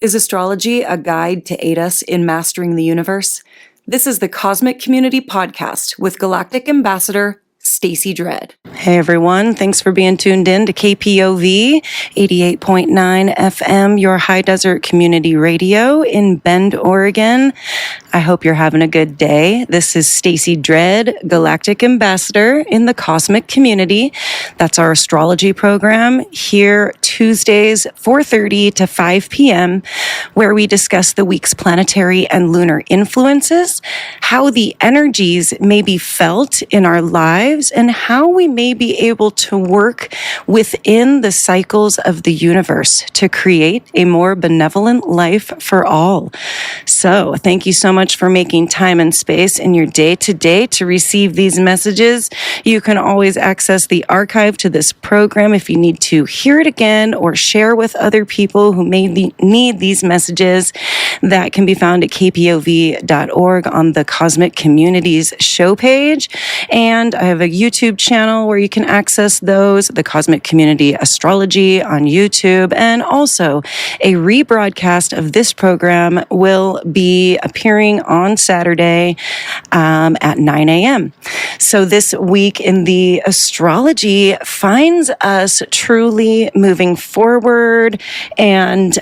Is astrology a guide to aid us in mastering the universe? This is the Cosmic Community Podcast with Galactic Ambassador Stacey Dredd. Hey everyone, thanks for being tuned in to KPOV 88.9 FM, your high desert community radio in Bend, Oregon. I hope you're having a good day. This is Stacey Dredd, Galactic Ambassador in the Cosmic Community. That's our astrology program here Tuesdays 4:30 to 5 p.m., where we discuss the week's planetary and lunar influences, how the energies may be felt in our lives, and how we may be able to work within the cycles of the universe to create a more benevolent life for all. So thank you so much for making time and space in your day-to-day to receive these messages. You can always access the archive to this program if you need to hear it again or share with other people who may need these messages. That can be found at kpov.org on the Cosmic Communities show page. And I have a YouTube channel where you can access those, the Cosmic Community Astrology on YouTube. And also a rebroadcast of this program will be appearing on Saturday at 9 a.m. So this week in the astrology finds us truly moving forward and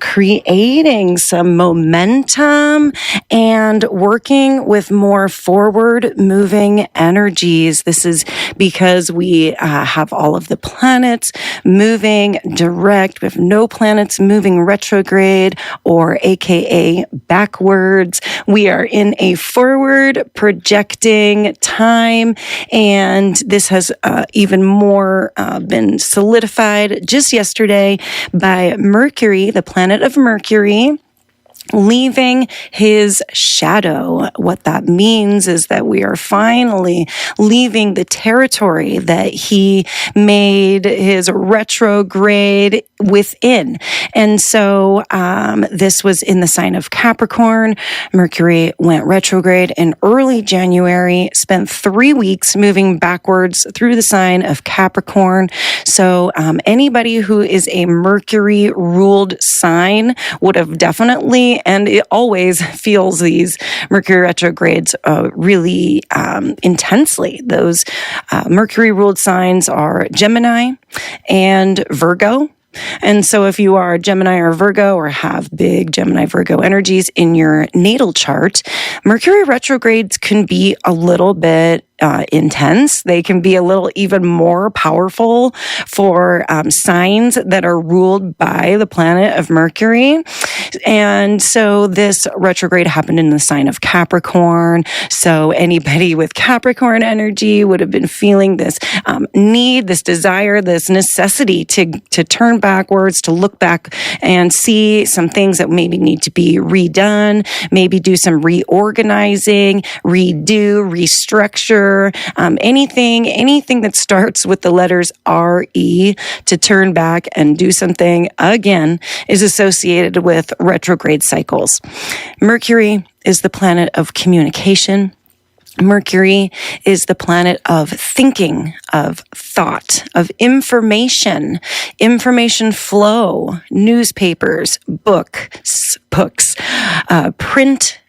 creating some momentum and working with more forward moving energies. This is because we have all of the planets moving direct. We have no planets moving retrograde or AKA backwards. We are in a forward projecting time, and this has even more been solidified just yesterday by Mercury, the planet of Mercury, leaving his shadow. What that means is that we are finally leaving the territory that he made his retrograde within. And so this was in the sign of Capricorn. Mercury went retrograde in early January, spent 3 weeks moving backwards through the sign of Capricorn. So anybody who is a Mercury ruled sign would have definitely, and it always feels these Mercury retrogrades really intensely. Those Mercury ruled signs are Gemini and Virgo. And so if you are Gemini or Virgo or have big Gemini Virgo energies in your natal chart, Mercury retrogrades can be a little bit intense. They can be a little even more powerful for signs that are ruled by the planet of Mercury. And so this retrograde happened in the sign of Capricorn. So anybody with Capricorn energy would have been feeling this need, this desire, this necessity to turn backwards, to look back and see some things that maybe need to be redone, maybe do some reorganizing, redo, restructure, anything that starts with the letters R-E, to turn back and do something again is associated with retrograde cycles. Mercury is the planet of communication. Mercury is the planet of thinking, of thought, of information flow, newspapers, books,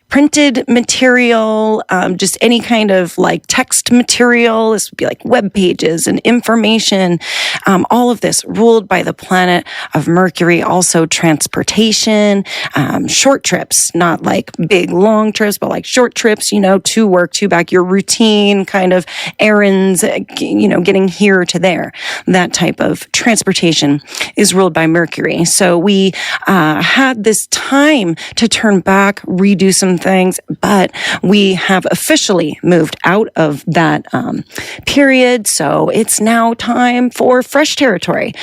printed material, just any kind of like text material. This would be like web pages and information. All of this ruled by the planet of Mercury. Also transportation, short trips, not like big long trips, but like short trips, to work, to back, your routine kind of errands, getting here to there. That type of transportation is ruled by Mercury. So we had this time to turn back, redo some things, but we have officially moved out of that period. So it's now time for fresh territory.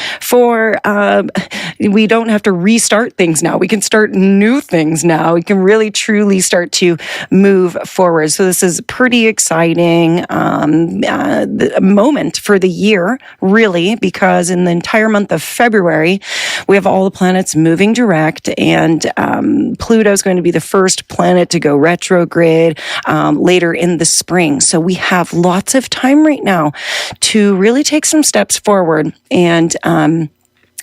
We don't have to restart things now. We can start new things now. We can really truly start to move forward. So this is pretty exciting moment for the year, really, because in the entire month of February, we have all the planets moving direct, and Pluto is going to be the first planet to go retrograde later in the spring. So we have lots of time right now to really take some steps forward and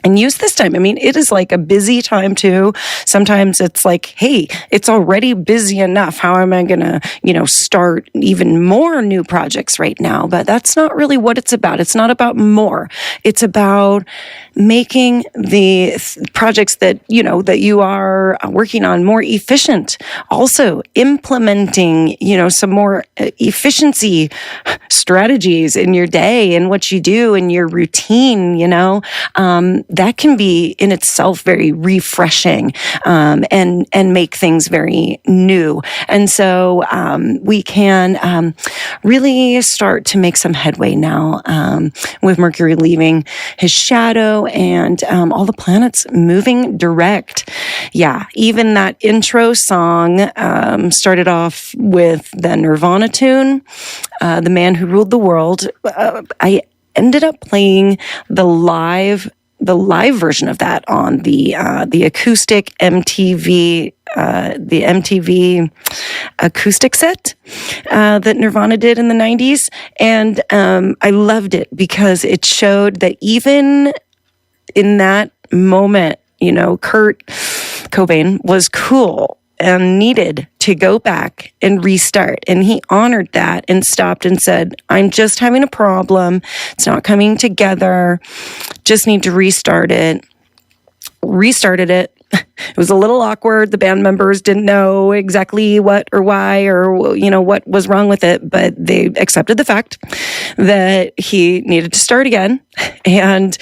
And use this time. I mean, it is like a busy time too. Sometimes it's like, hey, it's already busy enough. How am I going to, start even more new projects right now? But that's not really what it's about. It's not about more. It's about making the projects that you are working on more efficient. Also implementing, some more efficiency strategies in your day and what you do in your routine, that can be in itself very refreshing, and make things very new. And so, we can, really start to make some headway now, with Mercury leaving his shadow and, all the planets moving direct. Yeah. Even that intro song, started off with the Nirvana tune, The Man Who Ruled the World. I ended up playing the live version of that on the acoustic MTV, the MTV acoustic set, that Nirvana did in the 90s. And, I loved it because it showed that even in that moment, Kurt Cobain was cool and needed to go back and restart. And he honored that and stopped and said, I'm just having a problem. It's not coming together. Just need to restart it. Restarted it. It was a little awkward. The band members didn't know exactly what or why or, what was wrong with it, but they accepted the fact that he needed to start again, and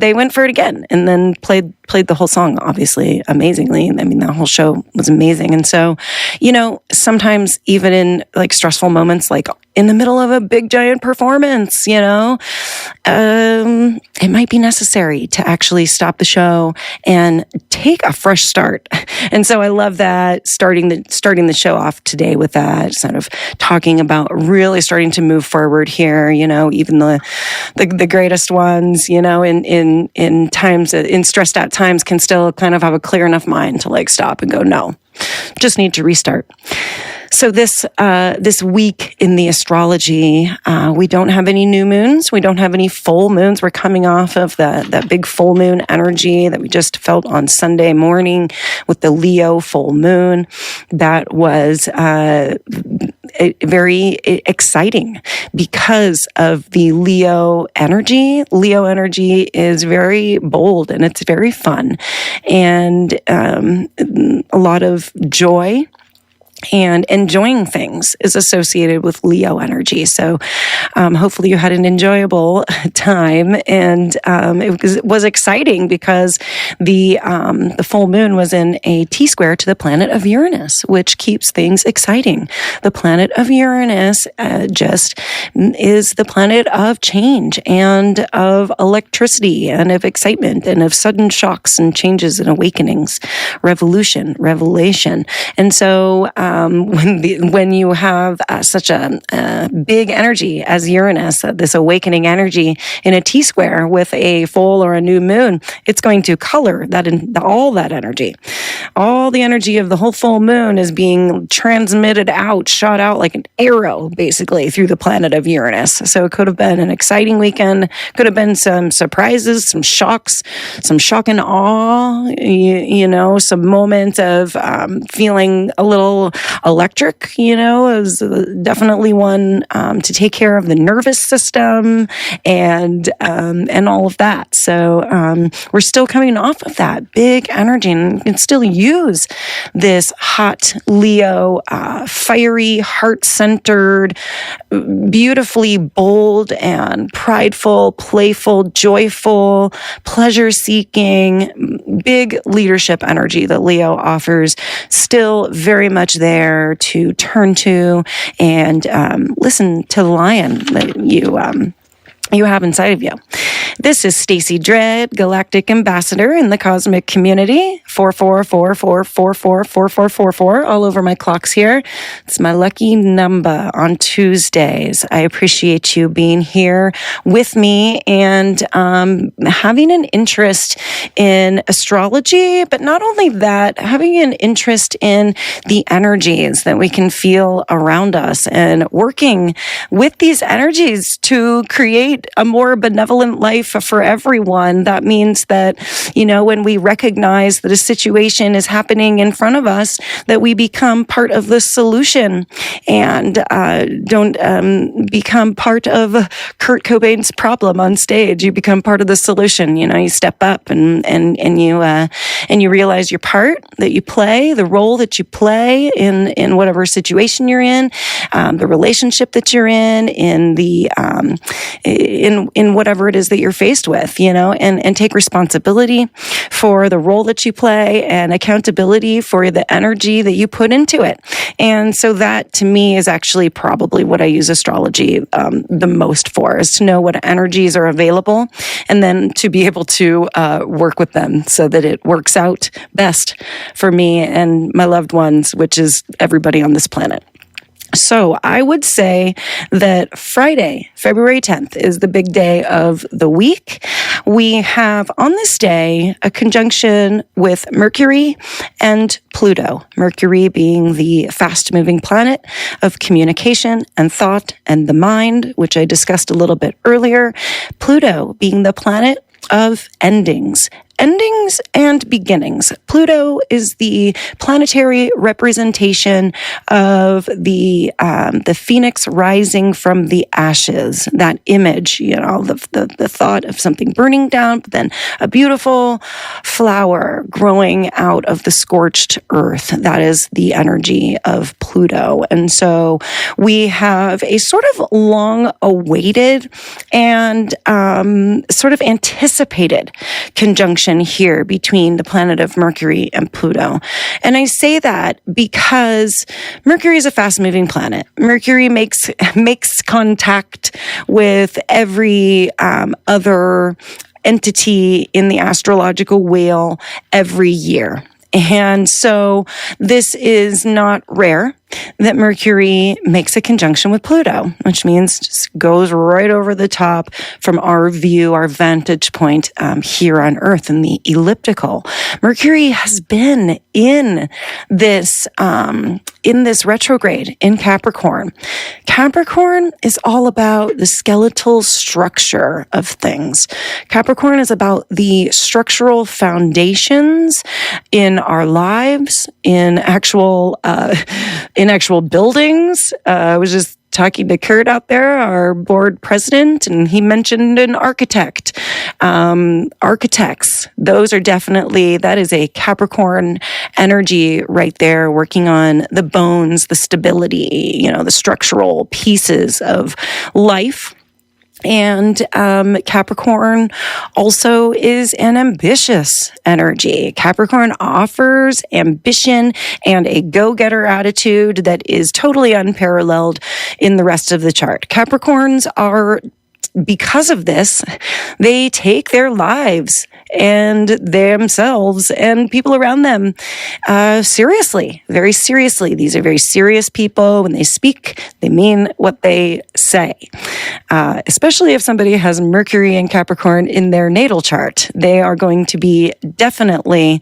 they went for it again, and then played the whole song, obviously, amazingly. I mean, that whole show was amazing. And so, sometimes even in like stressful moments, like in the middle of a big giant performance, it might be necessary to actually stop the show and take a fresh start. And so I love that, starting the show off today with that, sort of talking about really starting to move forward here, even the greatest ones, in times, in stressed out times, can still kind of have a clear enough mind to like stop and go, no, just need to restart. So this week in the astrology, we don't have any new moons. We don't have any full moons. We're coming off of that big full moon energy that we just felt on Sunday morning with the Leo full moon. That was very exciting because of the Leo energy. Leo energy is very bold and it's very fun, and a lot of joy and enjoying things is associated with Leo energy. So hopefully you had an enjoyable time, and it was exciting because the full moon was in a T-square to the planet of Uranus, which keeps things exciting. The planet of Uranus just is the planet of change and of electricity and of excitement and of sudden shocks and changes and awakenings, revolution, revelation. And so when you have such a big energy as Uranus, this awakening energy in a T-square with a full or a new moon, it's going to color that all that energy. All the energy of the whole full moon is being transmitted out, shot out like an arrow, basically, through the planet of Uranus. So it could have been an exciting weekend, could have been some surprises, some shocks, some shock and awe, some moment of feeling a little electric, is definitely one to take care of the nervous system and all of that. So we're still coming off of that big energy, and you can still use this hot Leo, fiery, heart-centered, beautifully bold and prideful, playful, joyful, pleasure-seeking, big leadership energy that Leo offers, still very much there to turn to and listen to the lion that you have inside of you. This is Stacy Dread, Galactic Ambassador in the Cosmic Community. 444444444 all over my clocks here. It's my lucky number on Tuesdays. I appreciate you being here with me and having an interest in astrology, but not only that, having an interest in the energies that we can feel around us and working with these energies to create a more benevolent life life for everyone. That means that, when we recognize that a situation is happening in front of us, that we become part of the solution and don't become part of Kurt Cobain's problem on stage. You become part of the solution. You step up and you realize your part that you play, the role that you play in whatever situation you're in, the relationship that you're in the in whatever it is that you're faced with, and take responsibility for the role that you play and accountability for the energy that you put into it. And so that, to me, is actually probably what I use astrology the most for, is to know what energies are available and then to be able to work with them so that it works out best for me and my loved ones, which is everybody on this planet. So I would say that Friday, February 10th, is the big day of the week. We have on this day a conjunction with Mercury and Pluto. Mercury being the fast-moving planet of communication and thought and the mind, which I discussed a little bit earlier. Pluto being the planet of endings and beginnings. Pluto is the planetary representation of the phoenix rising from the ashes. That image, the thought of something burning down, but then a beautiful flower growing out of the scorched earth. That is the energy of Pluto. And so we have a sort of long-awaited and sort of anticipated conjunction here between the planet of Mercury and Pluto. And I say that because Mercury is a fast-moving planet. Mercury makes contact with every other entity in the astrological wheel every year. And so this is not rare that Mercury makes a conjunction with Pluto, which means just goes right over the top from our view, our vantage point here on Earth in the elliptical. Mercury has been in this retrograde in Capricorn. Capricorn is all about the skeletal structure of things. Capricorn is about the structural foundations in our lives, in actual buildings. I was just talking to Kurt out there, our board president, and he mentioned an architect. Architects, that is a Capricorn energy right there, working on the bones, the stability, the structural pieces of life. And Capricorn also is an ambitious energy. Capricorn offers ambition and a go-getter attitude that is totally unparalleled in the rest of the chart. Capricorns are, because of this, they take their lives and themselves and people around them seriously, very seriously. These are very serious people. When they speak, they mean what they say. Especially if somebody has Mercury and Capricorn in their natal chart, they are going to be definitely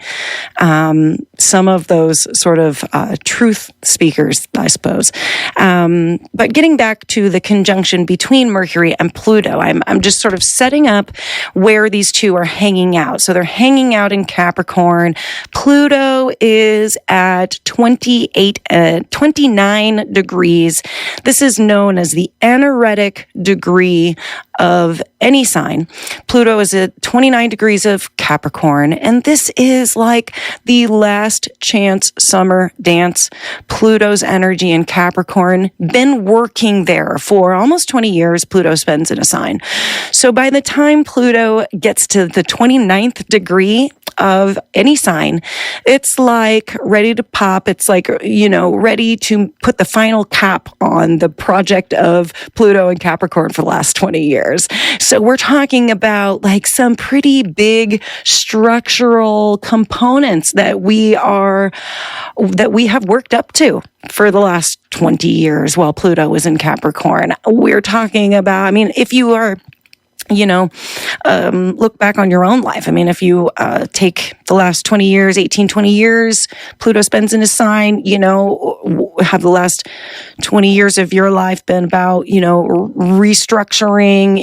some of those sort of truth speakers, I suppose. But getting back to the conjunction between Mercury and Pluto, I'm just sort of setting up where these two are hanging out. So they're hanging out in Capricorn. Pluto is at 29 degrees. This is known as the anaretic degree of any sign. Pluto is at 29 degrees of Capricorn, and this is like the last chance summer dance. Pluto's energy in Capricorn, been working there for almost 20 years. Pluto spends in a sign. So by the time Pluto gets to the 29th degree of any sign, it's like ready to pop. It's like, ready to put the final cap on the project of Pluto and Capricorn for the last 20 years. So we're talking about like some pretty big structural components that we have worked up to for the last 20 years while Pluto was in Capricorn. We're talking about, if you are, look back on your own life. If you take the last 20 years, 20 years, Pluto spends in a sign, have the last 20 years of your life been about, restructuring,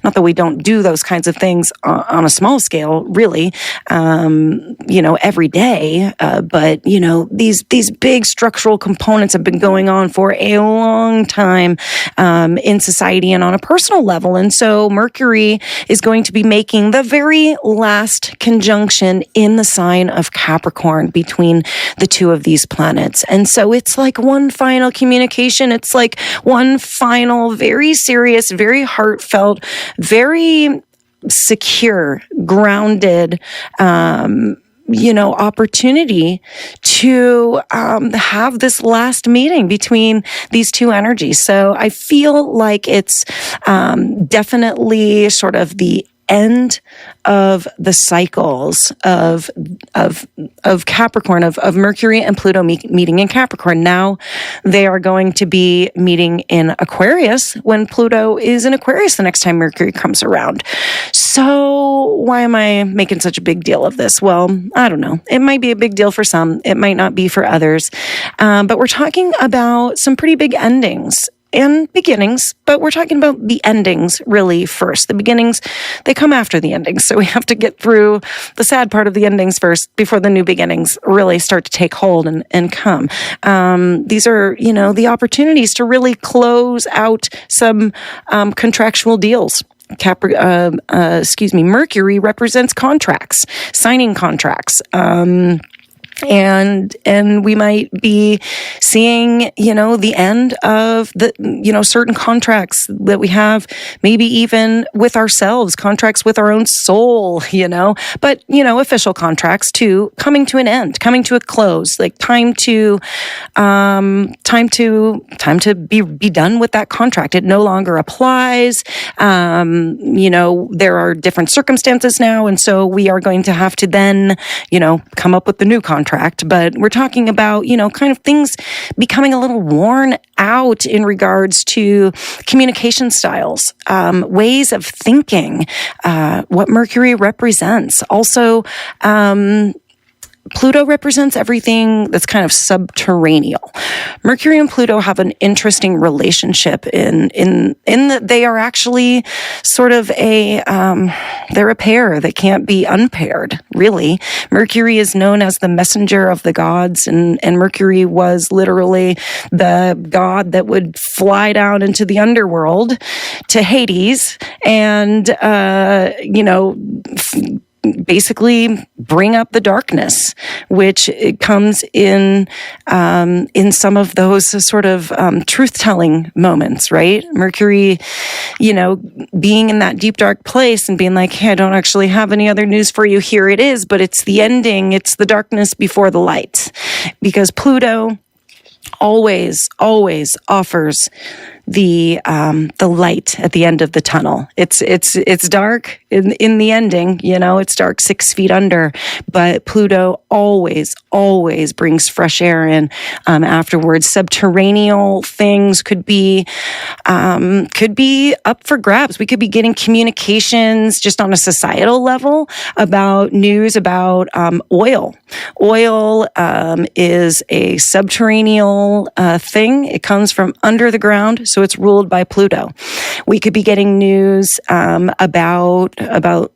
not that we don't do those kinds of things on a small scale, really, every day. But, these big structural components have been going on for a long time in society and on a personal level. And so Mercury is going to be making the very last conjunction in the sign of Capricorn between the two of these planets. And so it's like one final communication. It's like one final, very serious, very heartfelt, very secure, grounded, opportunity to have this last meeting between these two energies. So I feel like it's definitely sort of the end of the cycles of Capricorn, of Mercury and Pluto meeting in Capricorn. Now they are going to be meeting in Aquarius when Pluto is in Aquarius the next time Mercury comes around. So why am I making such a big deal of this? Well, I don't know. It might be a big deal for some. It might not be for others. But we're talking about some pretty big endings and beginnings, but we're talking about the endings really first. The beginnings, they come after the endings. So we have to get through the sad part of the endings first before the new beginnings really start to take hold and come. These are, the opportunities to really close out some contractual deals. Mercury represents contracts, signing contracts. And we might be seeing, the end of the, certain contracts that we have, maybe even with ourselves, contracts with our own soul, but, official contracts too, coming to an end, coming to a close, like time to be done with that contract. It no longer applies. There are different circumstances now. And so we are going to have to then, come up with the new contract. But we're talking about, kind of things becoming a little worn out in regards to communication styles, ways of thinking, what Mercury represents. Also, Pluto represents everything that's kind of subterranean. Mercury and Pluto have an interesting relationship in that they are actually sort of they're a pair that can't be unpaired, really. Mercury is known as the messenger of the gods, and Mercury was literally the god that would fly down into the underworld to Hades and, basically bring up the darkness, which it comes in some of those sort of truth-telling moments, right? Mercury, being in that deep, dark place and being like, hey, I don't actually have any other news for you. Here it is, but it's the ending. It's the darkness before the light. Because Pluto always offers the light at the end of the tunnel. It's dark in the ending, it's dark 6 feet under, but Pluto always brings fresh air in afterwards. Subterranean things could be up for grabs. We could be getting communications just on a societal level about news about oil. Oil is a subterranean thing. It comes from under the ground, so it's ruled by Pluto. We could be getting news about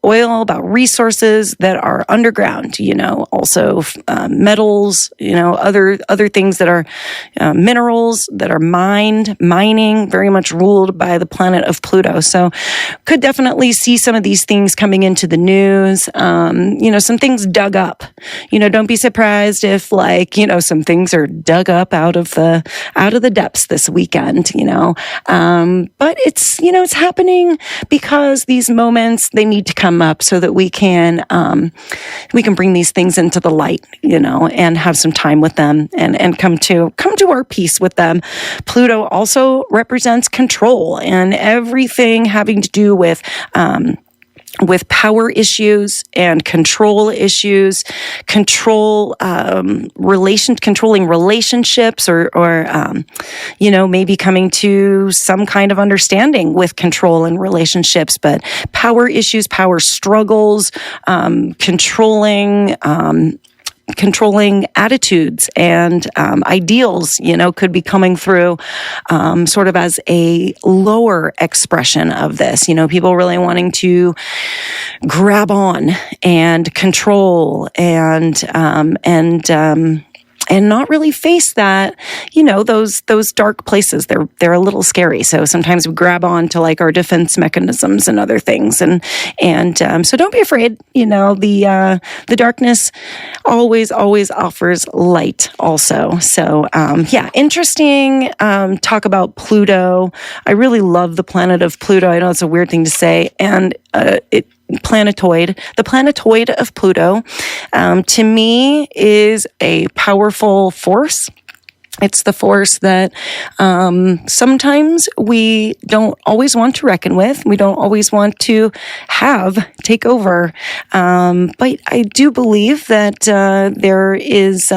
oil, about resources that are underground, also metals, other things that are minerals that are mining, very much ruled by the planet of Pluto. So could definitely see some of these things coming into the news, some things dug up. Don't be surprised if some things are dug up out of the depths this weekend, but it's happening because these moments, they need to come up so that we can bring these things into the light, and have some time with them and come to our peace with them. Pluto also represents control and everything having to do with power issues and control issues, controlling relationships or maybe coming to some kind of understanding with control and relationships, but power issues, power struggles, controlling, controlling attitudes and ideals, could be coming through sort of as a lower expression of this. People really wanting to grab on and control and not really face that, those dark places. They're a little scary. So sometimes we grab on to like our defense mechanisms and other things. And so don't be afraid. The darkness always offers light also. So, interesting. Talk about Pluto. I really love the planet of Pluto. I know it's a weird thing to say. And, the planetoid of Pluto, to me is a powerful force. It's the force that sometimes we don't always want to reckon with. We don't always want to take over. But I do believe that there is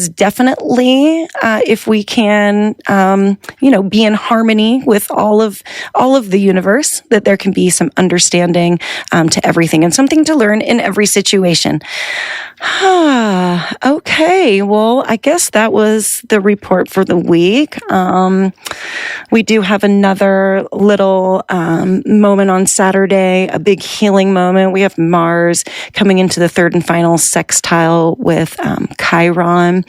definitely, if we can, be in harmony with all of the universe, that there can be some understanding to everything and something to learn in every situation. Okay, well, I guess that was the report for the week. We do have another little moment on Saturday, a big healing moment. We have Mars coming into the third and final sextile with Chiron.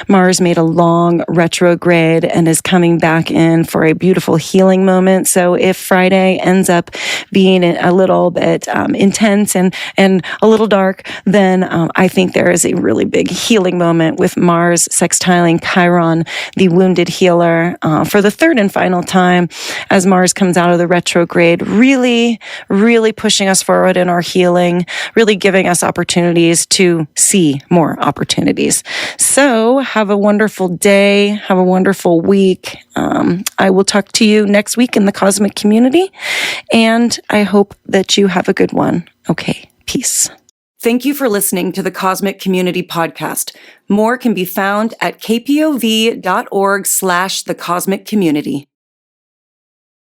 Mars made a long retrograde and is coming back in for a beautiful healing moment. So if Friday ends up being a little bit intense and a little dark, then I think there is a really big healing moment with Mars sextiling Chiron, the wounded healer, for the third and final time as Mars comes out of the retrograde, really, really pushing us forward in our healing, really giving us opportunities to see more opportunities. So have a wonderful day. Have a wonderful week. I will talk to you next week in the cosmic community, and I hope that you have a good one. Okay, peace. Thank you for listening to the Cosmic Community Podcast. More can be found at kpov.org/thecosmiccommunity.